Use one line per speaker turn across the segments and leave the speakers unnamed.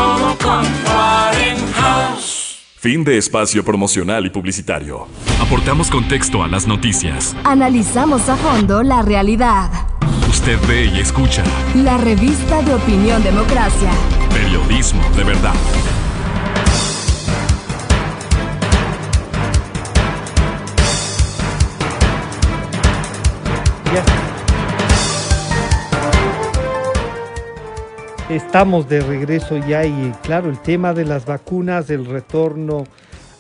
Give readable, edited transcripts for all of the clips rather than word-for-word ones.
solo con Warenhouse.
Fin de espacio promocional y publicitario.
Aportamos contexto a las noticias.
Analizamos a fondo la realidad.
Usted ve y escucha.
La revista de Opinión Democracia.
Periodismo de verdad.
Estamos de regreso ya y claro, el tema de las vacunas, el retorno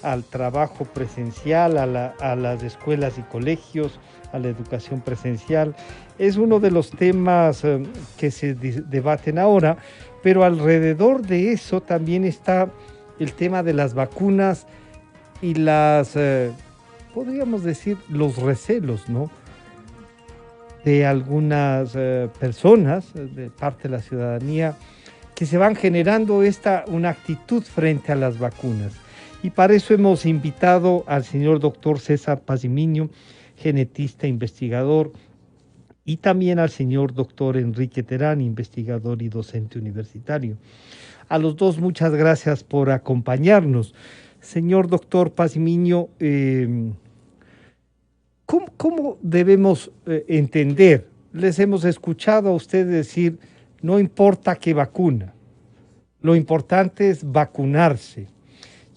al trabajo presencial, a las escuelas y colegios, a la educación presencial, es uno de los temas que se debaten ahora, pero alrededor de eso también está el tema de las vacunas y podríamos decir, los recelos, ¿no?, de algunas personas, de parte de la ciudadanía, que se van generando una actitud frente a las vacunas. Y para eso hemos invitado al señor doctor César Pazimiño, genetista, investigador, y también al señor doctor Enrique Terán, investigador y docente universitario. A los dos, muchas gracias por acompañarnos. Señor doctor Pazimiño, ¿Cómo debemos entender? Les hemos escuchado a ustedes decir, no importa qué vacuna, lo importante es vacunarse.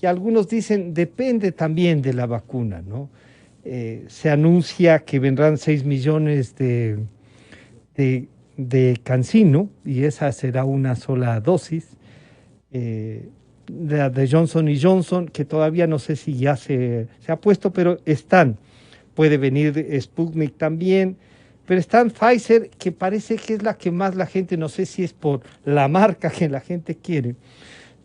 Y algunos dicen, depende también de la vacuna, ¿no? Se anuncia que vendrán 6 millones de CanSino, y esa será una sola dosis. De Johnson & Johnson, que todavía no sé si ya se ha puesto, pero están. Puede venir Sputnik también, pero está en Pfizer, que parece que es la que más la gente, no sé si es por la marca que la gente quiere.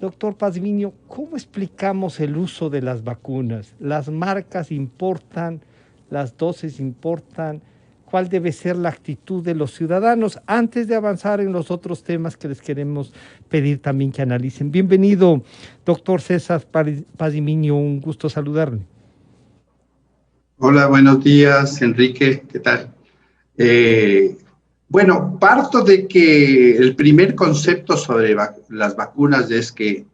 Doctor Pazimiño, ¿cómo explicamos el uso de las vacunas? ¿Las marcas importan? ¿Las dosis importan? ¿Cuál debe ser la actitud de los ciudadanos antes de avanzar en los otros temas que les queremos pedir también que analicen? Bienvenido, doctor César Pazimiño, un gusto saludarle.
Hola, buenos días, Enrique, ¿qué tal? Bueno, parto de que el primer concepto sobre las vacunas es que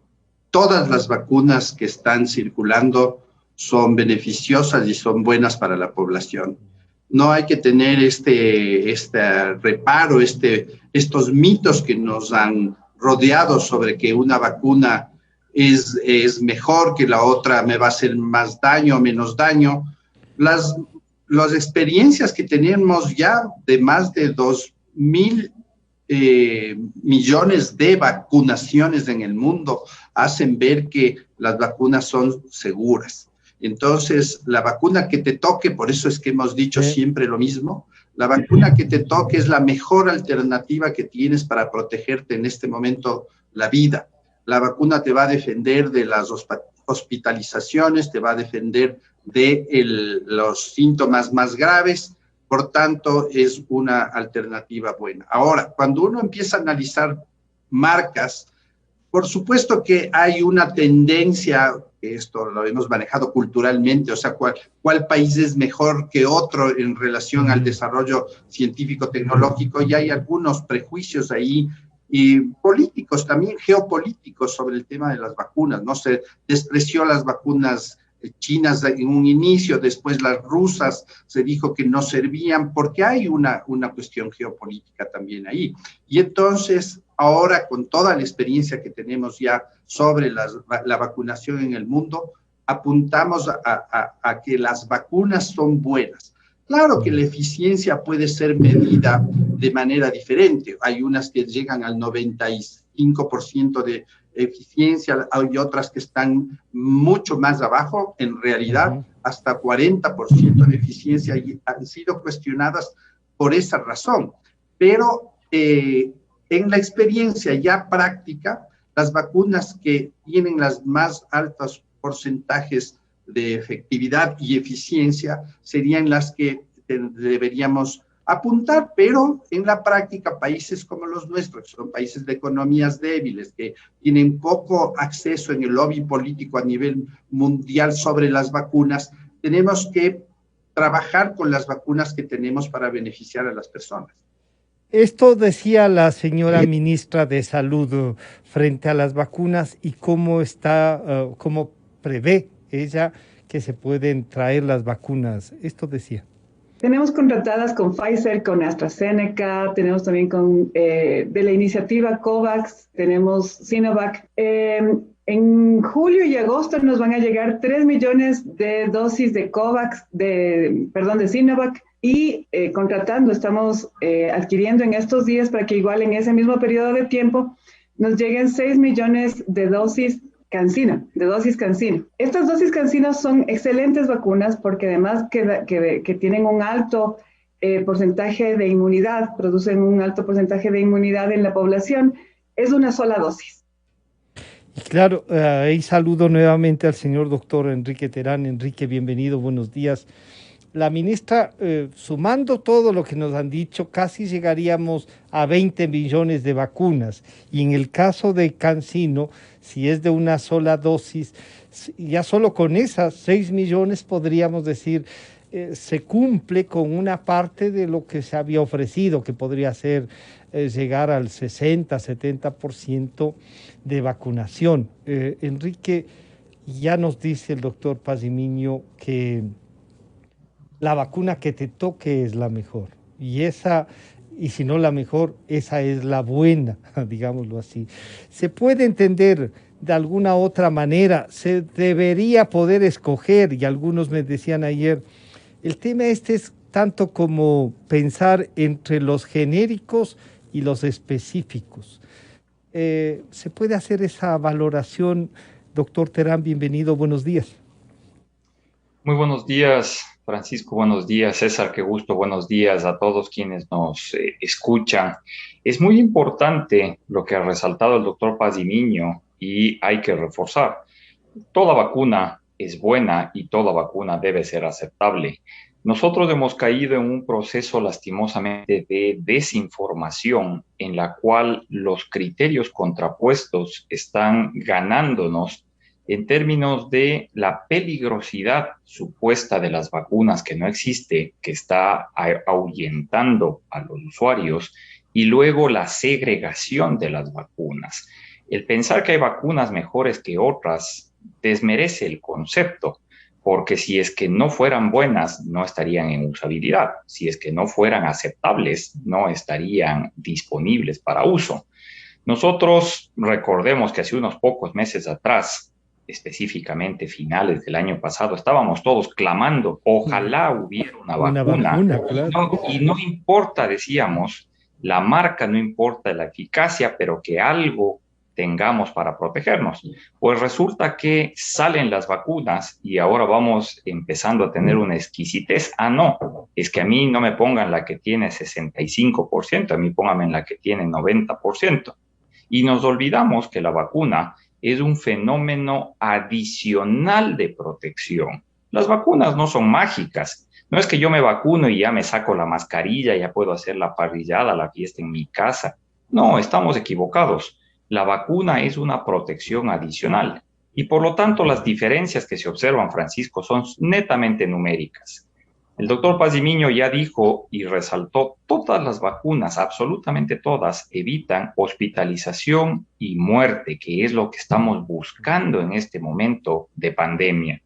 todas las vacunas que están circulando son beneficiosas y son buenas para la población. No hay que tener este reparo, estos mitos que nos han rodeado sobre que una vacuna es mejor que la otra, me va a hacer más daño o menos daño. Las experiencias que tenemos ya de más de 2.000 millones de vacunaciones en el mundo hacen ver que las vacunas son seguras. Entonces, la vacuna que te toque, por eso es que hemos dicho siempre lo mismo, la vacuna que te toque es la mejor alternativa que tienes para protegerte en este momento la vida. La vacuna te va a defender de las hospitalizaciones, te va a defender de los síntomas más graves, por tanto es una alternativa buena. Ahora, cuando uno empieza a analizar marcas, por supuesto que hay una tendencia, esto lo hemos manejado culturalmente, o sea, cuál país es mejor que otro en relación al desarrollo científico-tecnológico, y hay algunos prejuicios ahí, y políticos también, geopolíticos sobre el tema de las vacunas, ¿no? Se despreció las vacunas chinas en un inicio, después las rusas se dijo que no servían, porque hay una cuestión geopolítica también ahí. Y entonces, ahora con toda la experiencia que tenemos ya sobre la vacunación en el mundo, apuntamos a que las vacunas son buenas. Claro que la eficiencia puede ser medida de manera diferente. Hay unas que llegan al 95% de eficiencia, hay otras que están mucho más abajo, en realidad hasta 40% de eficiencia, y han sido cuestionadas por esa razón. Pero en la experiencia ya práctica, las vacunas que tienen las más altos porcentajes de efectividad y eficiencia serían las que deberíamos apuntar, pero en la práctica países como los nuestros, son países de economías débiles, que tienen poco acceso en el lobby político a nivel mundial sobre las vacunas, tenemos que trabajar con las vacunas que tenemos para beneficiar a las personas.
Esto decía la señora ministra de Salud frente a las vacunas y cómo cómo prevé ella que se pueden traer las vacunas. Esto decía.
Tenemos contratadas con Pfizer, con AstraZeneca, tenemos también de la iniciativa COVAX, tenemos Sinovac. En julio y agosto nos van a llegar 3 millones de dosis de de Sinovac y estamos adquiriendo en estos días para que igual en ese mismo periodo de tiempo nos lleguen 6 millones de dosis CanSino. Estas dosis CanSino son excelentes vacunas porque además que tienen un alto porcentaje de inmunidad, producen un alto porcentaje de inmunidad en la población, es una sola dosis.
Y claro, ahí saludo nuevamente al señor doctor Enrique Terán. Enrique, bienvenido, buenos días. La ministra, sumando todo lo que nos han dicho, casi llegaríamos a 20 millones de vacunas. Y en el caso de CanSino, si es de una sola dosis, ya solo con esas 6 millones podríamos decir, se cumple con una parte de lo que se había ofrecido, que podría ser llegar al 60-70% de vacunación. Enrique, ya nos dice el doctor Pazimiño que la vacuna que te toque es la mejor. Y si no la mejor, esa es la buena, digámoslo así. Se puede entender de alguna otra manera, se debería poder escoger, y algunos me decían ayer, el tema es tanto como pensar entre los genéricos y los específicos. ¿Se puede hacer esa valoración? Doctor Terán, bienvenido, buenos días.
Muy buenos días, Francisco, buenos días, César, qué gusto, buenos días a todos quienes nos escuchan. Es muy importante lo que ha resaltado el doctor Pazimiño y hay que reforzar. Toda vacuna es buena y toda vacuna debe ser aceptable. Nosotros hemos caído en un proceso lastimosamente de desinformación en la cual los criterios contrapuestos están ganándonos en términos de la peligrosidad supuesta de las vacunas que no existe, que está ahuyentando a los usuarios, y luego la segregación de las vacunas. El pensar que hay vacunas mejores que otras desmerece el concepto, porque si es que no fueran buenas, no estarían en usabilidad. Si es que no fueran aceptables, no estarían disponibles para uso. Nosotros recordemos que hace unos pocos meses atrás, específicamente finales del año pasado, estábamos todos clamando, ojalá hubiera una vacuna. Claro. Y no importa, decíamos, la marca, no importa la eficacia, pero que algo tengamos para protegernos. Pues resulta que salen las vacunas y ahora vamos empezando a tener una exquisitez. No, es que a mí no me pongan la que tiene 65%, a mí pónganme en la que tiene 90%. Y nos olvidamos que la vacuna es un fenómeno adicional de protección. Las vacunas no son mágicas. No es que yo me vacuno y ya me saco la mascarilla, ya puedo hacer la parrillada, la fiesta en mi casa. No, estamos equivocados. La vacuna es una protección adicional. Y por lo tanto, las diferencias que se observan, Francisco, son netamente numéricas. El doctor Pazimiño ya dijo y resaltó, todas las vacunas, absolutamente todas, evitan hospitalización y muerte, que es lo que estamos buscando en este momento de pandemia.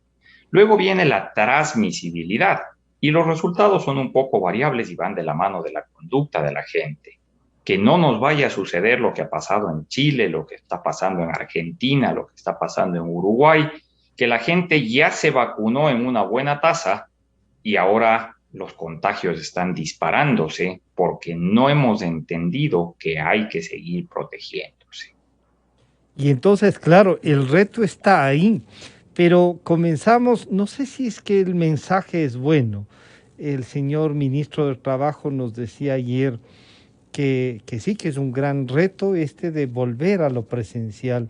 Luego viene la transmisibilidad y los resultados son un poco variables y van de la mano de la conducta de la gente. Que no nos vaya a suceder lo que ha pasado en Chile, lo que está pasando en Argentina, lo que está pasando en Uruguay, que la gente ya se vacunó en una buena tasa y ahora los contagios están disparándose porque no hemos entendido que hay que seguir protegiéndose.
Y entonces, claro, el reto está ahí, pero comenzamos, no sé si es que el mensaje es bueno. El señor ministro del Trabajo nos decía ayer que sí, que es un gran reto de volver a lo presencial.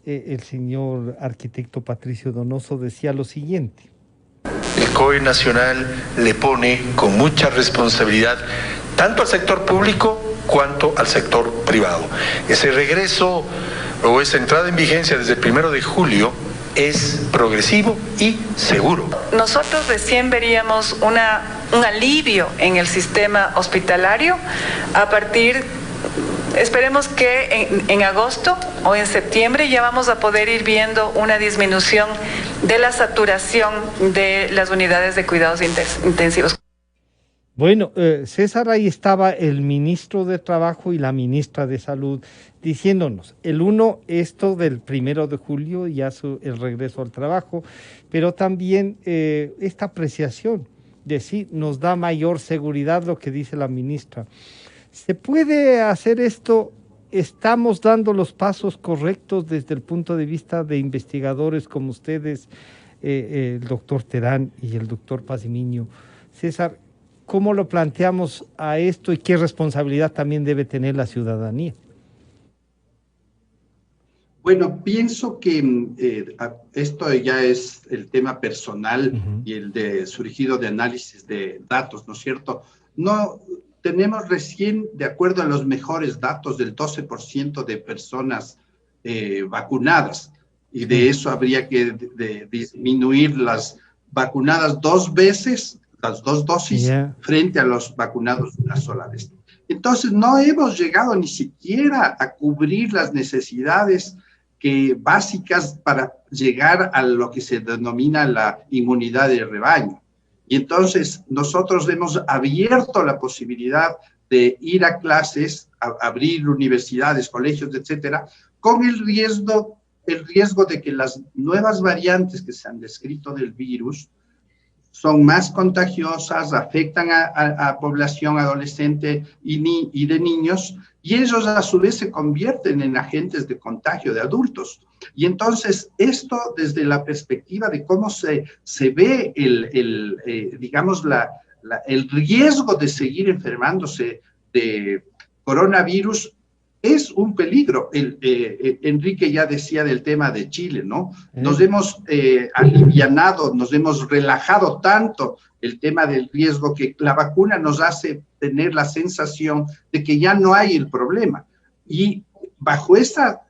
El señor arquitecto Patricio Donoso decía lo siguiente.
El COE nacional le pone con mucha responsabilidad tanto al sector público cuanto al sector privado. Ese regreso o esa entrada en vigencia desde el 1 de julio es progresivo y seguro.
Nosotros recién veríamos una
un alivio en el sistema hospitalario a partir, esperemos que en agosto o en septiembre ya vamos a poder ir viendo una disminución de la saturación de las unidades de cuidados intensivos.
Bueno, César, ahí estaba el ministro de Trabajo y la ministra de Salud diciéndonos, esto del 1 de julio, ya el regreso al trabajo, pero también esta apreciación de sí nos da mayor seguridad, lo que dice la ministra. ¿Se puede hacer esto? ¿Estamos dando los pasos correctos desde el punto de vista de investigadores como ustedes, el doctor Terán y el doctor Pazimiño? César, ¿cómo lo planteamos a esto y qué responsabilidad también debe tener la ciudadanía?
Bueno, pienso que esto ya es el tema personal y el surgido de análisis de datos, ¿no es cierto? No tenemos recién, de acuerdo a los mejores datos, del 12% de personas vacunadas, y de eso habría que disminuir las vacunadas 2 veces, las 2 dosis, frente a los vacunados una sola vez. Entonces, no hemos llegado ni siquiera a cubrir las necesidades básicas para llegar a lo que se denomina la inmunidad de rebaño. Y entonces nosotros hemos abierto la posibilidad de ir a clases, abrir universidades, colegios, etcétera, con el riesgo de que las nuevas variantes que se han descrito del virus son más contagiosas, afectan a población adolescente y de niños, y ellos a su vez se convierten en agentes de contagio de adultos. Y entonces esto desde la perspectiva de cómo se ve digamos, el riesgo de seguir enfermándose de coronavirus es un peligro. Enrique ya decía del tema de Chile, ¿no? Nos hemos alivianado, nos hemos relajado tanto el tema del riesgo que la vacuna nos hace tener la sensación de que ya no hay el problema. Y bajo esa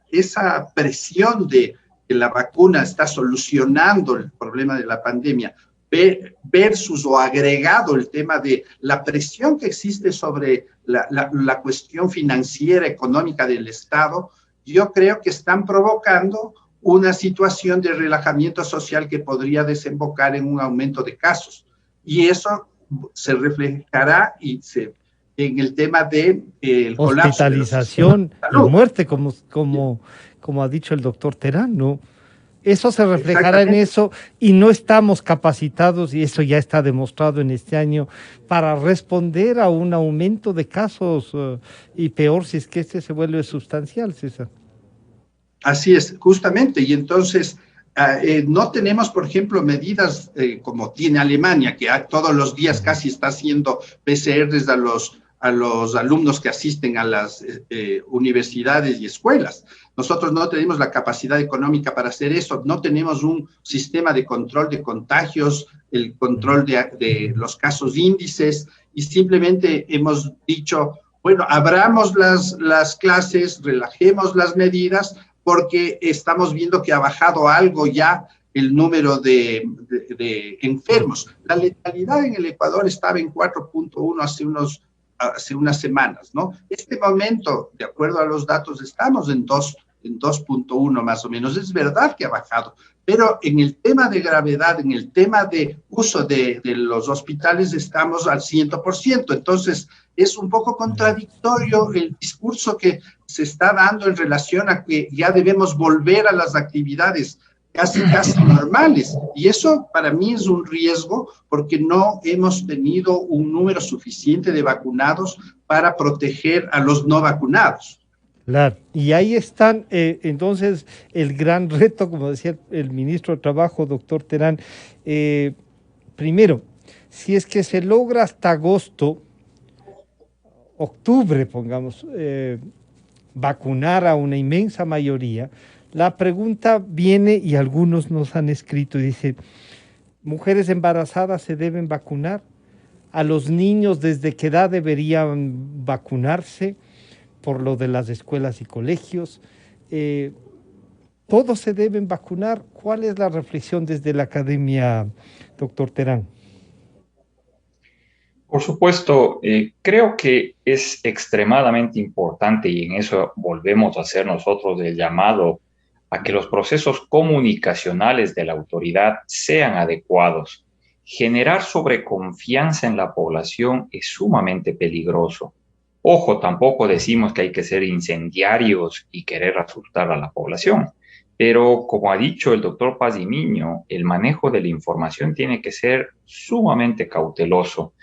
presión de que la vacuna está solucionando el problema de la pandemia, versus o agregado el tema de la presión que existe sobre la cuestión financiera, económica del Estado, yo creo que están provocando una situación de relajamiento social que podría desembocar en un aumento de casos. Y eso se reflejará en el tema de
hospitalización y muerte, como ha dicho el doctor Terán, ¿no? Eso se reflejará en eso y no estamos capacitados, y eso ya está demostrado en este año, para responder a un aumento de casos y peor si es que este se vuelve sustancial, César.
Así es, justamente, y entonces no tenemos, por ejemplo, medidas como tiene Alemania, que todos los días casi está haciendo PCRs a los alumnos que asisten a las universidades y escuelas. Nosotros no tenemos la capacidad económica para hacer eso, no tenemos un sistema de control de contagios, el control de los casos índices, y simplemente hemos dicho, bueno, abramos las clases, relajemos las medidas, porque estamos viendo que ha bajado algo ya el número de enfermos. La letalidad en el Ecuador estaba en 4.1 hace unas semanas, ¿no? Este momento, de acuerdo a los datos, estamos en 2.1 más o menos. Es verdad que ha bajado, pero en el tema de gravedad, en el tema de uso de los hospitales, estamos al 100%. Entonces, es un poco contradictorio el discurso que se está dando en relación a que ya debemos volver a las actividades casi normales. Y eso para mí es un riesgo porque no hemos tenido un número suficiente de vacunados para proteger a los no vacunados.
Claro, y ahí están entonces el gran reto, como decía el ministro de Trabajo, doctor Terán. Primero, si es que se logra hasta octubre, pongamos, vacunar a una inmensa mayoría, la pregunta viene, y algunos nos han escrito, y dice, ¿mujeres embarazadas se deben vacunar? ¿A los niños desde qué edad deberían vacunarse? Por lo de las escuelas y colegios, ¿todos se deben vacunar? ¿Cuál es la reflexión desde la academia, doctor Terán?
Por supuesto, creo que es extremadamente importante y en eso volvemos a hacer nosotros el llamado a que los procesos comunicacionales de la autoridad sean adecuados. Generar sobreconfianza en la población es sumamente peligroso. Ojo, tampoco decimos que hay que ser incendiarios y querer asustar a la población, pero como ha dicho el doctor Pazimiño, el manejo de la información tiene que ser sumamente cauteloso.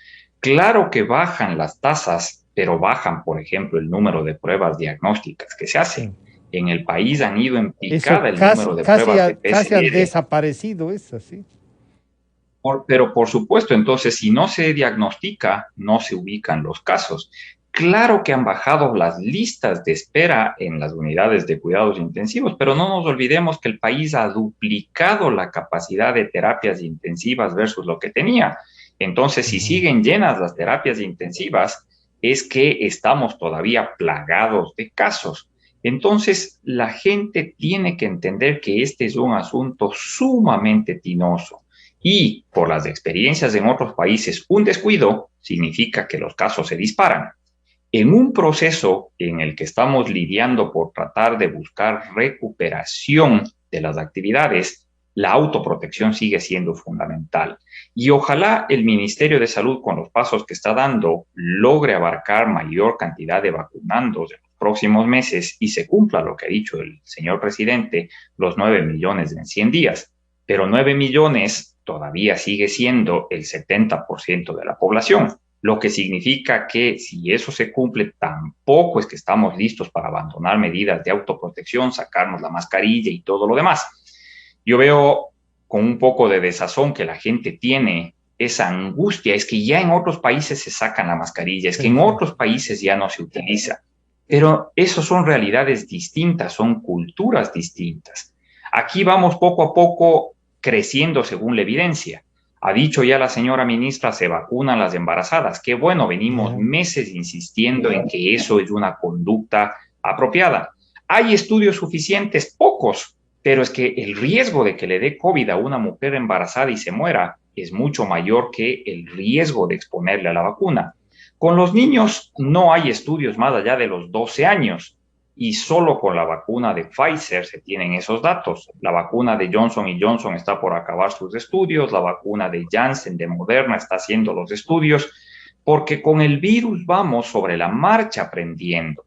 Claro que bajan las tasas, pero bajan, por ejemplo, el número de pruebas diagnósticas que se hacen. En el país han ido en picada el número de pruebas de PCR.
Casi han desaparecido esas, sí.
Pero por supuesto, entonces, si no se diagnostica, no se ubican los casos. Claro que han bajado las listas de espera en las unidades de cuidados intensivos, pero no nos olvidemos que el país ha duplicado la capacidad de terapias intensivas versus lo que tenía. Entonces, si siguen llenas las terapias intensivas, es que estamos todavía plagados de casos. Entonces, la gente tiene que entender que este es un asunto sumamente tinoso y por las experiencias en otros países, un descuido significa que los casos se disparan. En un proceso en el que estamos lidiando por tratar de buscar recuperación de las actividades, la autoprotección sigue siendo fundamental. Y ojalá el Ministerio de Salud, con los pasos que está dando, logre abarcar mayor cantidad de vacunandos en los próximos meses y se cumpla lo que ha dicho el señor presidente, los 9 millones en 100 días. Pero 9 millones todavía sigue siendo el 70% de la población, lo que significa que si eso se cumple, tampoco es que estamos listos para abandonar medidas de autoprotección, sacarnos la mascarilla y todo lo demás. Yo veo con un poco de desazón que la gente tiene esa angustia, es que ya en otros países se sacan la mascarilla, es que en otros países ya no se utiliza, pero eso son realidades distintas, son culturas distintas. Aquí vamos poco a poco creciendo según la evidencia. Ha dicho ya la señora ministra, se vacunan las embarazadas. Qué bueno, venimos meses insistiendo en que eso es una conducta apropiada. ¿Hay estudios suficientes? Pocos, pero es que el riesgo de que le dé COVID a una mujer embarazada y se muera es mucho mayor que el riesgo de exponerle a la vacuna. Con los niños no hay estudios más allá de los 12 años. Y solo con la vacuna de Pfizer se tienen esos datos. La vacuna de Johnson & Johnson está por acabar sus estudios, la vacuna de Janssen, de Moderna, está haciendo los estudios, porque con el virus vamos sobre la marcha aprendiendo.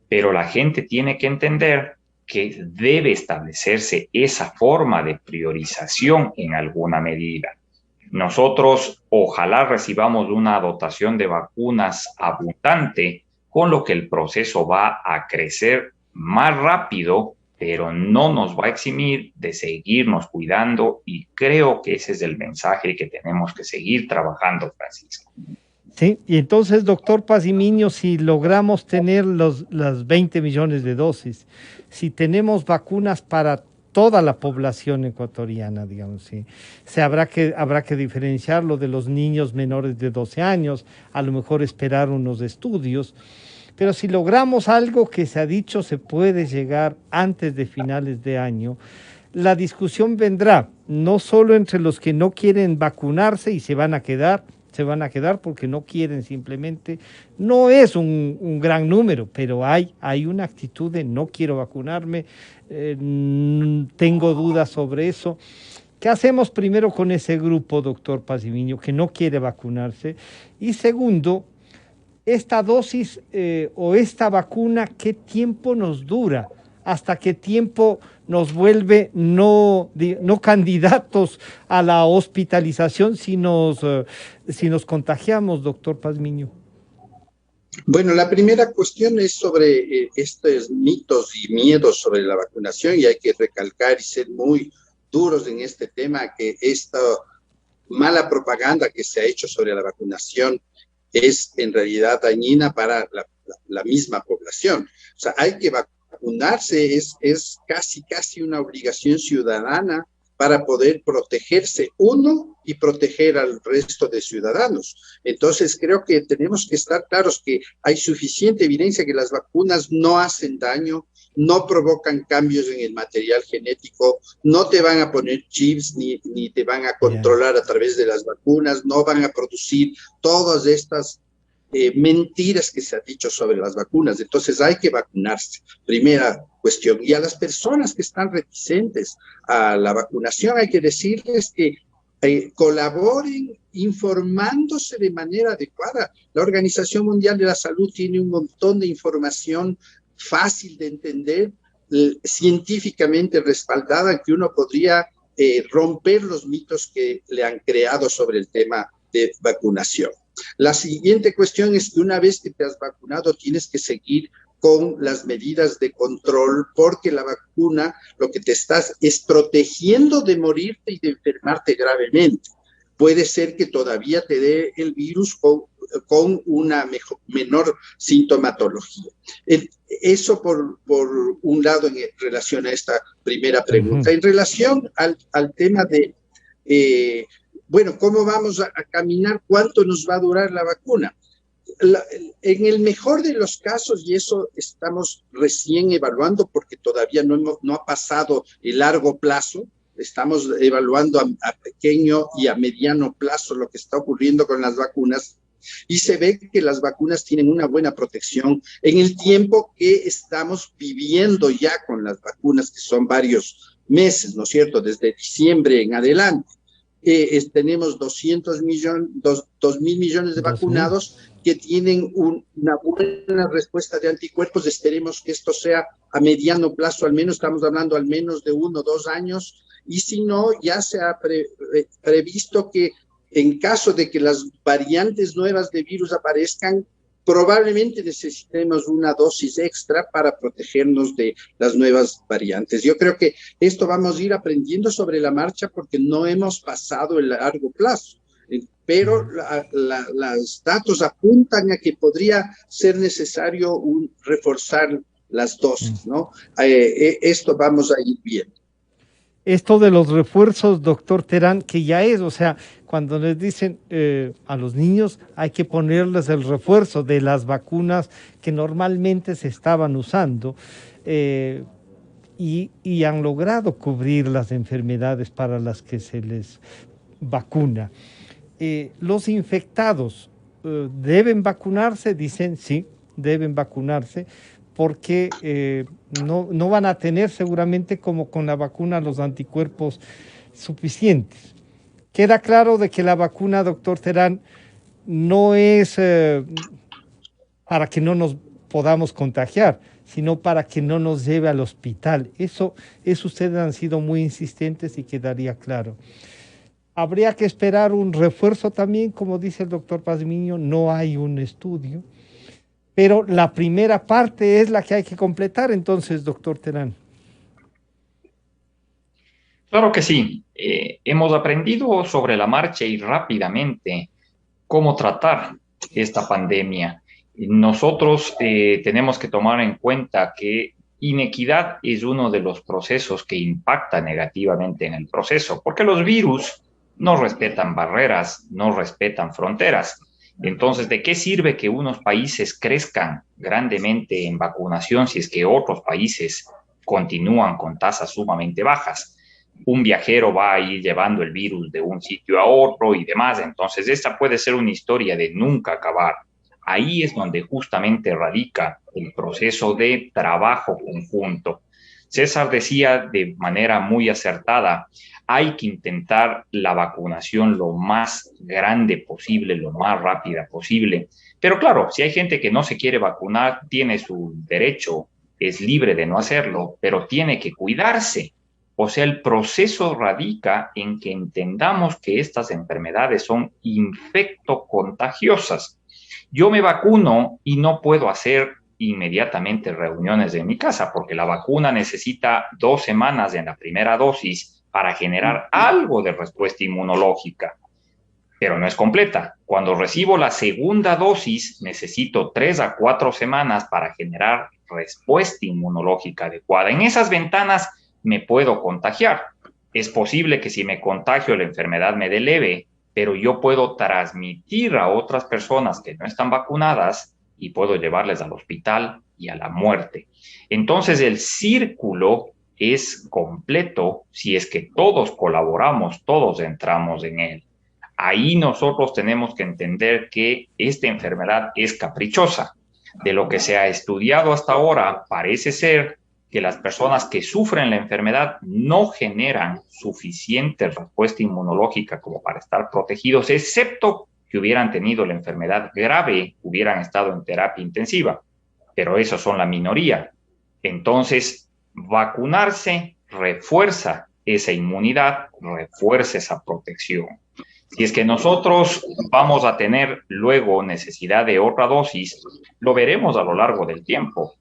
Pero la gente tiene que entender que debe establecerse esa forma de priorización en alguna medida. Nosotros ojalá recibamos una dotación de vacunas abundante, con lo que el proceso va a crecer más rápido, pero no nos va a eximir de seguirnos cuidando y creo que ese es el mensaje que tenemos que seguir trabajando, Francisco.
Sí, y entonces, doctor Pazimiño, si logramos tener las 20 millones de dosis, si tenemos vacunas para toda la población ecuatoriana, digamos, sí, habrá que diferenciarlo de los niños menores de 12 años, a lo mejor esperar unos estudios, pero si logramos algo que se ha dicho se puede llegar antes de finales de año, la discusión vendrá no solo entre los que no quieren vacunarse y se van a quedar porque no quieren simplemente, no es un gran número, pero hay una actitud de no quiero vacunarme, tengo dudas sobre eso. ¿Qué hacemos primero con ese grupo, doctor Pazimiño, que no quiere vacunarse? Y segundo, esta dosis o esta vacuna, ¿qué tiempo nos dura? ¿Hasta qué tiempo nos vuelve no candidatos a la hospitalización si nos contagiamos, doctor Pazimiño?
Bueno, la primera cuestión es sobre estos mitos y miedos sobre la vacunación, y hay que recalcar y ser muy duros en este tema, que esta mala propaganda que se ha hecho sobre la vacunación es en realidad dañina para la misma población. O sea, hay que vacunarse, es casi una obligación ciudadana para poder protegerse uno y proteger al resto de ciudadanos. Entonces, creo que tenemos que estar claros que hay suficiente evidencia que las vacunas no hacen daño no provocan cambios en el material genético, no te van a poner chips ni te van a controlar a través de las vacunas, no van a producir todas estas mentiras que se han dicho sobre las vacunas. Entonces hay que vacunarse, primera cuestión. Y a las personas que están reticentes a la vacunación hay que decirles que colaboren informándose de manera adecuada. La Organización Mundial de la Salud tiene un montón de información fácil de entender, científicamente respaldada, que uno podría romper los mitos que le han creado sobre el tema de vacunación. La siguiente cuestión es que una vez que te has vacunado tienes que seguir con las medidas de control, porque la vacuna lo que te estás es protegiendo de morirte y de enfermarte gravemente. Puede ser que todavía te dé el virus con una menor sintomatología. Eso por un lado en relación a esta primera pregunta. En relación al tema de, bueno, ¿cómo vamos a caminar? ¿Cuánto nos va a durar la vacuna? En el mejor de los casos, y eso estamos recién evaluando porque todavía no ha pasado el largo plazo, estamos evaluando a pequeño y a mediano plazo lo que está ocurriendo con las vacunas, y se ve que las vacunas tienen una buena protección en el tiempo que estamos viviendo ya con las vacunas, que son varios meses, ¿no es cierto?, desde diciembre en adelante. Tenemos 2.000 millones de vacunados que tienen una buena respuesta de anticuerpos. Esperemos que esto sea a mediano plazo, al menos estamos hablando al menos de 1 o 2 años, y si no, ya se ha previsto que en caso de que las variantes nuevas de virus aparezcan, probablemente necesitemos una dosis extra para protegernos de las nuevas variantes. Yo creo que esto vamos a ir aprendiendo sobre la marcha porque no hemos pasado el largo plazo, pero los datos apuntan a que podría ser necesario reforzar las dosis, ¿no? Esto vamos a ir viendo.
Esto de los refuerzos, doctor Terán, que ya es, o sea, cuando les dicen a los niños hay que ponerles el refuerzo de las vacunas que normalmente se estaban usando y han logrado cubrir las enfermedades para las que se les vacuna. Los infectados deben vacunarse, dicen sí, deben vacunarse, porque no van a tener seguramente como con la vacuna los anticuerpos suficientes. Queda claro de que la vacuna, doctor Terán, no es para que no nos podamos contagiar, sino para que no nos lleve al hospital. Eso ustedes han sido muy insistentes y quedaría claro. Habría que esperar un refuerzo también, como dice el doctor Pazmiño, no hay un estudio. Pero la primera parte es la que hay que completar, entonces, doctor Terán.
Claro que sí. Hemos aprendido sobre la marcha y rápidamente cómo tratar esta pandemia. Nosotros tenemos que tomar en cuenta que inequidad es uno de los procesos que impacta negativamente en el proceso, porque los virus no respetan barreras, no respetan fronteras. Entonces, ¿de qué sirve que unos países crezcan grandemente en vacunación si es que otros países continúan con tasas sumamente bajas? Un viajero va a ir llevando el virus de un sitio a otro y demás. Entonces, esta puede ser una historia de nunca acabar. Ahí es donde justamente radica el proceso de trabajo conjunto. César decía de manera muy acertada, hay que intentar la vacunación lo más grande posible, lo más rápida posible. Pero claro, si hay gente que no se quiere vacunar, tiene su derecho, es libre de no hacerlo, pero tiene que cuidarse. O sea, el proceso radica en que entendamos que estas enfermedades son infectocontagiosas. Yo me vacuno y no puedo hacer inmediatamente reuniones en mi casa porque la vacuna necesita 2 semanas en la primera dosis para generar algo de respuesta inmunológica, pero no es completa. Cuando recibo la segunda dosis, necesito 3 a 4 semanas para generar respuesta inmunológica adecuada. En esas ventanas me puedo contagiar. Es posible que si me contagio la enfermedad me dé leve, pero yo puedo transmitir a otras personas que no están vacunadas y puedo llevarles al hospital y a la muerte. Entonces el círculo es completo si es que todos colaboramos, todos entramos en él. Ahí nosotros tenemos que entender que esta enfermedad es caprichosa. De lo que se ha estudiado hasta ahora, parece ser que las personas que sufren la enfermedad no generan suficiente respuesta inmunológica como para estar protegidos, excepto que hubieran tenido la enfermedad grave, hubieran estado en terapia intensiva. Pero esos son la minoría. Entonces, vacunarse refuerza esa inmunidad, refuerza esa protección. Si es que nosotros vamos a tener luego necesidad de otra dosis, lo veremos a lo largo del tiempo,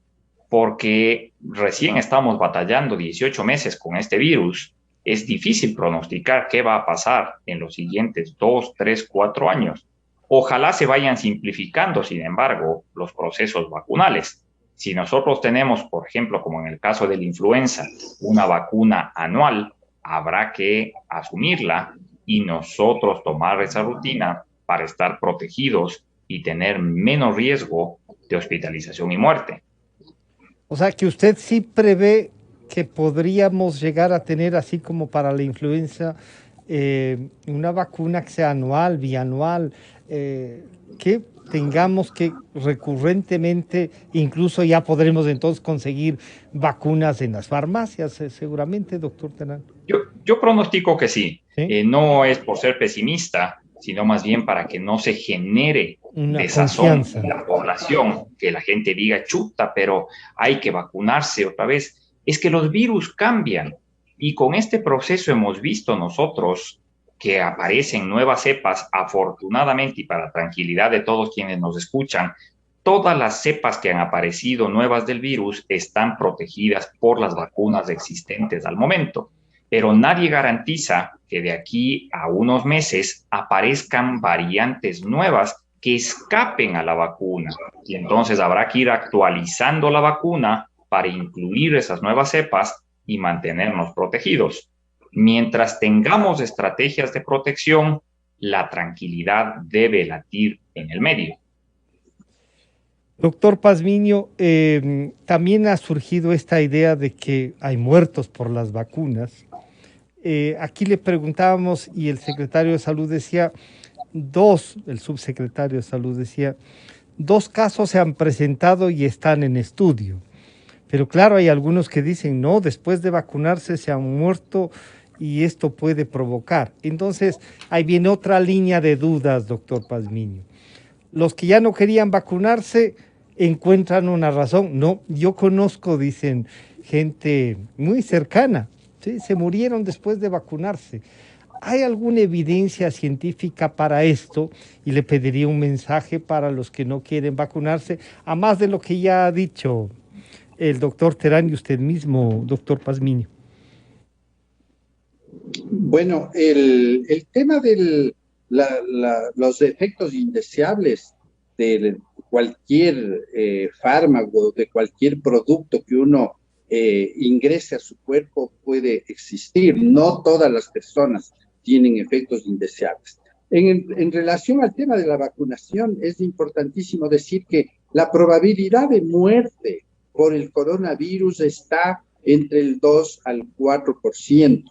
porque recién estamos batallando 18 meses con este virus. Es difícil pronosticar qué va a pasar en los siguientes 2, 3, 4 años. Ojalá se vayan simplificando, sin embargo, los procesos vacunales. Si nosotros tenemos, por ejemplo, como en el caso de la influenza, una vacuna anual, habrá que asumirla y nosotros tomar esa rutina para estar protegidos y tener menos riesgo de hospitalización y muerte.
O sea, que usted sí prevé que podríamos llegar a tener, así como para la influenza, una vacuna que sea anual, bianual, que tengamos que recurrentemente, incluso ya podremos entonces conseguir vacunas en las farmacias, seguramente, doctor Terán.
Yo pronostico que sí.
¿Sí?
No es por ser pesimista, sino más bien para que no se genere
una
desazón
confianza
en la población, que la gente diga, chuta, pero hay que vacunarse otra vez. Es que los virus cambian y con este proceso hemos visto nosotros que aparecen nuevas cepas, afortunadamente, y para tranquilidad de todos quienes nos escuchan, todas las cepas que han aparecido nuevas del virus están protegidas por las vacunas existentes al momento. Pero nadie garantiza que de aquí a unos meses aparezcan variantes nuevas que escapen a la vacuna. Y entonces habrá que ir actualizando la vacuna para incluir esas nuevas cepas y mantenernos protegidos. Mientras tengamos estrategias de protección, la tranquilidad debe latir en el medio.
Doctor Pazmiño, también ha surgido esta idea de que hay muertos por las vacunas. Aquí le preguntábamos y el secretario de Salud decía, el subsecretario de Salud decía, 2 casos se han presentado y están en estudio. Pero claro, hay algunos que dicen, no, después de vacunarse se han muerto y esto puede provocar. Entonces, ahí viene otra línea de dudas, doctor Pazmiño. Los que ya no querían vacunarse encuentran una razón. No, yo conozco, dicen, gente muy cercana, ¿sí? Se murieron después de vacunarse. ¿Hay alguna evidencia científica para esto? Y le pediría un mensaje para los que no quieren vacunarse, a más de lo que ya ha dicho el doctor Terán y usted mismo, doctor Pazmiño.
Bueno, el tema de los efectos indeseables de cualquier fármaco, de cualquier producto que uno ingrese a su cuerpo puede existir. No todas las personas tienen efectos indeseables. En relación al tema de la vacunación, es importantísimo decir que la probabilidad de muerte por el coronavirus está entre el 2 al 4%.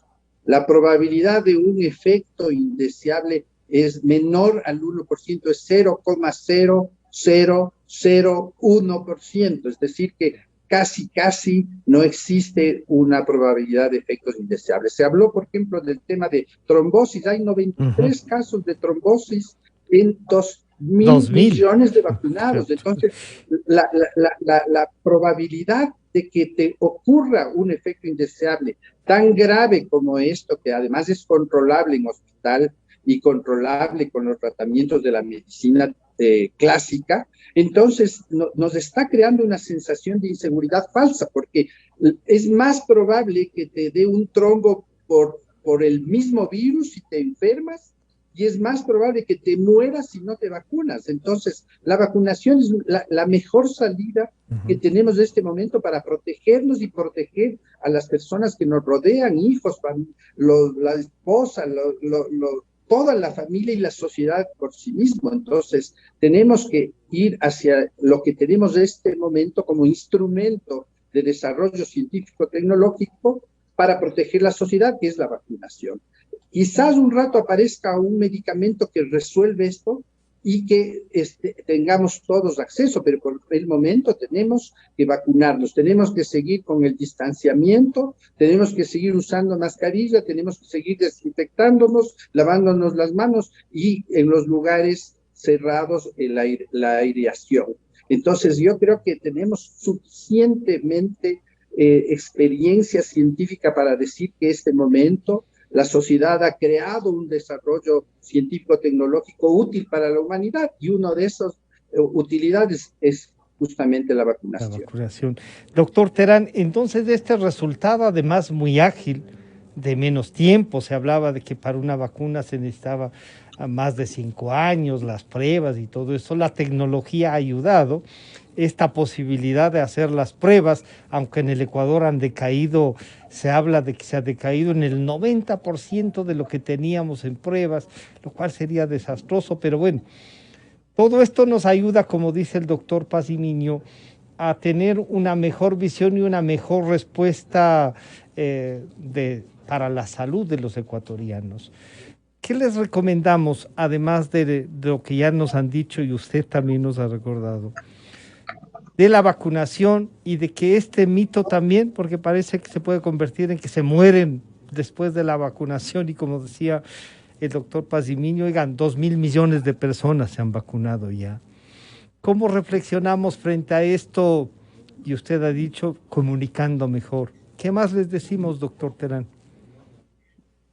La probabilidad de un efecto indeseable es menor al 1%, es 0,0001%, es decir que casi no existe una probabilidad de efectos indeseables. Se habló, por ejemplo, del tema de trombosis. Hay 93 casos de trombosis en 2.000 millones de vacunados. Entonces, la probabilidad de que te ocurra un efecto indeseable tan grave como esto, que además es controlable en hospital y controlable con los tratamientos de la medicina clásica, entonces nos está creando una sensación de inseguridad falsa, porque es más probable que te dé un trombo por el mismo virus y te enfermas, y es más probable que te mueras si no te vacunas. Entonces, la vacunación es la mejor salida que tenemos en este momento para protegernos y proteger a las personas que nos rodean, hijos, la esposa, toda la familia y la sociedad por sí mismo. Entonces, tenemos que ir hacia lo que tenemos en este momento como instrumento de desarrollo científico-tecnológico para proteger la sociedad, que es la vacunación. Quizás un rato aparezca un medicamento que resuelve esto y que tengamos todos acceso, pero por el momento tenemos que vacunarnos, tenemos que seguir con el distanciamiento, tenemos que seguir usando mascarilla, tenemos que seguir desinfectándonos, lavándonos las manos y en los lugares cerrados la aireación. Entonces yo creo que tenemos suficientemente experiencia científica para decir que este momento la sociedad ha creado un desarrollo científico-tecnológico útil para la humanidad y una de esas utilidades es justamente la vacunación.
La vacunación. Doctor Terán, entonces de este resultado, además muy ágil, de menos tiempo, se hablaba de que para una vacuna se necesitaba más de 5 años, las pruebas y todo eso, la tecnología ha ayudado. Esta posibilidad de hacer las pruebas, aunque en el Ecuador han decaído, se habla de que se ha decaído en el 90% de lo que teníamos en pruebas, lo cual sería desastroso, pero bueno, todo esto nos ayuda, como dice el doctor Paz y Miño, a tener una mejor visión y una mejor respuesta para la salud de los ecuatorianos. ¿Qué les recomendamos, además de lo que ya nos han dicho y usted también nos ha recordado, de la vacunación y de que este mito también, porque parece que se puede convertir en que se mueren después de la vacunación y como decía el doctor Pazimiño, oigan, 2.000 millones de personas se han vacunado ya? ¿Cómo reflexionamos frente a esto? Y usted ha dicho, comunicando mejor. ¿Qué más les decimos, doctor Terán?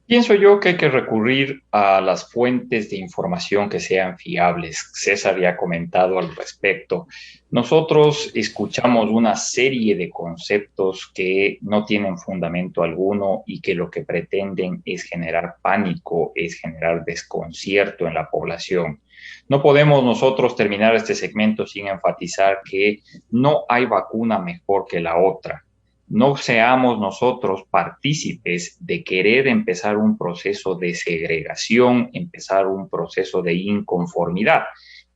Pienso yo que hay que recurrir a las fuentes de información que sean fiables. César ya ha comentado al respecto. Nosotros escuchamos una serie de conceptos que no tienen fundamento alguno y que lo que pretenden es generar pánico, es generar desconcierto en la población. No podemos nosotros terminar este segmento sin enfatizar que no hay vacuna mejor que la otra. No seamos nosotros partícipes de querer empezar un proceso de segregación, empezar un proceso de inconformidad.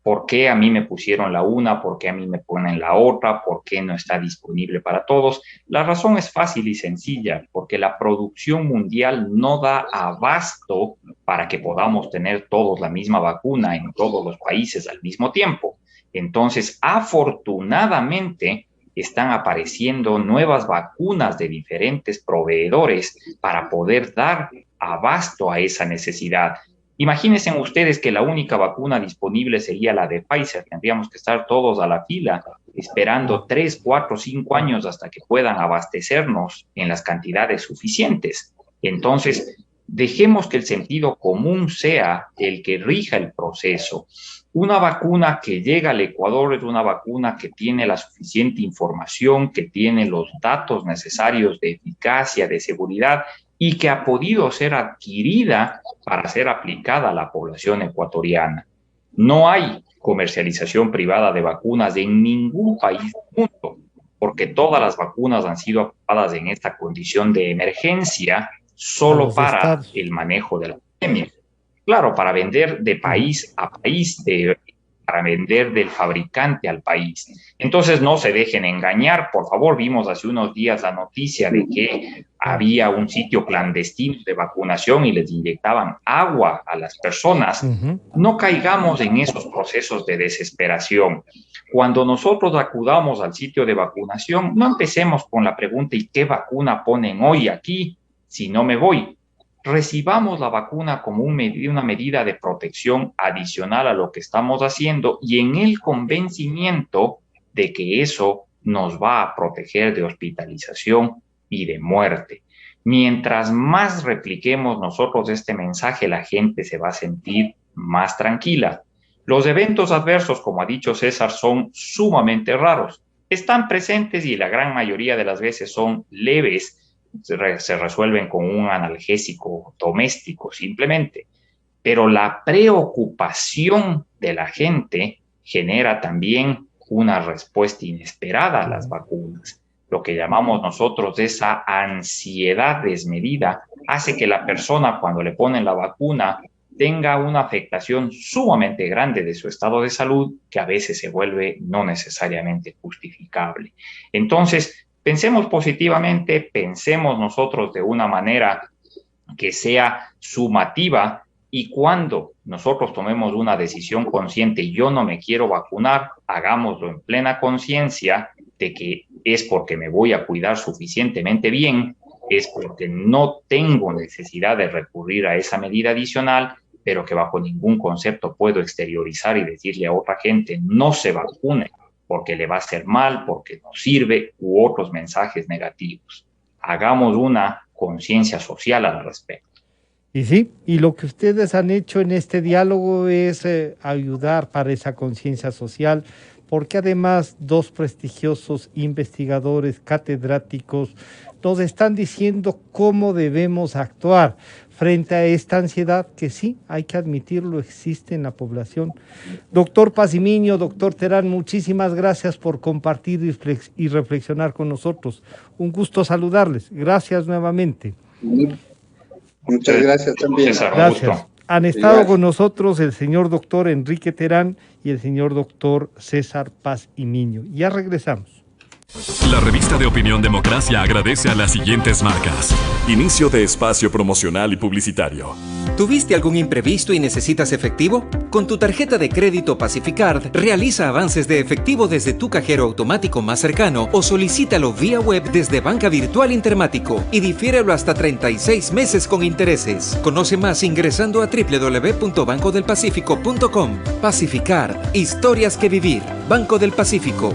¿Por qué a mí me pusieron la una? ¿Por qué a mí me ponen la otra? ¿Por qué no está disponible para todos? La razón es fácil y sencilla, porque la producción mundial no da abasto para que podamos tener todos la misma vacuna en todos los países al mismo tiempo. Entonces, afortunadamente, están apareciendo nuevas vacunas de diferentes proveedores para poder dar abasto a esa necesidad. Imagínense ustedes que la única vacuna disponible sería la de Pfizer. Tendríamos que estar todos a la fila esperando 3, 4, 5 años hasta que puedan abastecernos en las cantidades suficientes. Entonces, dejemos que el sentido común sea el que rija el proceso. Una vacuna que llega al Ecuador es una vacuna que tiene la suficiente información, que tiene los datos necesarios de eficacia, de seguridad y que ha podido ser adquirida para ser aplicada a la población ecuatoriana. No hay comercialización privada de vacunas en ningún país del mundo, porque todas las vacunas han sido aprobadas en esta condición de emergencia solo para el manejo de la pandemia. Claro, para vender de país a país, para vender del fabricante al país. Entonces no se dejen engañar, por favor. Vimos hace unos días la noticia de que había un sitio clandestino de vacunación y les inyectaban agua a las personas. No caigamos en esos procesos de desesperación. Cuando nosotros acudamos al sitio de vacunación, no empecemos con la pregunta ¿y qué vacuna ponen hoy aquí si no me voy? Recibamos la vacuna como una medida de protección adicional a lo que estamos haciendo y en el convencimiento de que eso nos va a proteger de hospitalización y de muerte. Mientras más repliquemos nosotros este mensaje, la gente se va a sentir más tranquila. Los eventos adversos, como ha dicho César, son sumamente raros. Están presentes y la gran mayoría de las veces son leves, se resuelven con un analgésico doméstico simplemente, pero la preocupación de la gente genera también una respuesta inesperada a las vacunas. Lo que llamamos nosotros esa ansiedad desmedida hace que la persona cuando le ponen la vacuna tenga una afectación sumamente grande de su estado de salud que a veces se vuelve no necesariamente justificable. Entonces, pensemos positivamente, pensemos nosotros de una manera que sea sumativa, y cuando nosotros tomemos una decisión consciente, yo no me quiero vacunar, hagámoslo en plena conciencia de que es porque me voy a cuidar suficientemente bien, es porque no tengo necesidad de recurrir a esa medida adicional, pero que bajo ningún concepto puedo exteriorizar y decirle a otra gente no se vacune porque le va a hacer mal, porque no sirve, u otros mensajes negativos. Hagamos una conciencia social al respecto.
Y sí, y lo que ustedes han hecho en este diálogo es ayudar para esa conciencia social, porque además 2 prestigiosos investigadores catedráticos nos están diciendo cómo debemos actuar frente a esta ansiedad que sí, hay que admitirlo, existe en la población. Doctor Paz-y-Miño, doctor Terán, muchísimas gracias por compartir y reflexionar con nosotros. Un gusto saludarles. Gracias nuevamente.
Muchas gracias también.
Gracias. Han estado con nosotros el señor doctor Enrique Terán y el señor doctor César Paz-y-Miño. Ya regresamos.
La revista de Opinión Democracia agradece a las siguientes marcas.
Inicio de espacio promocional y publicitario.
¿Tuviste algún imprevisto y necesitas efectivo? Con tu tarjeta de crédito Pacificard, realiza avances de efectivo desde tu cajero automático más cercano o solicítalo vía web desde Banca Virtual Intermático y difiérelo hasta 36 meses con intereses. Conoce más ingresando a www.bancodelpacifico.com. Pacificard, historias que vivir. Banco del Pacífico.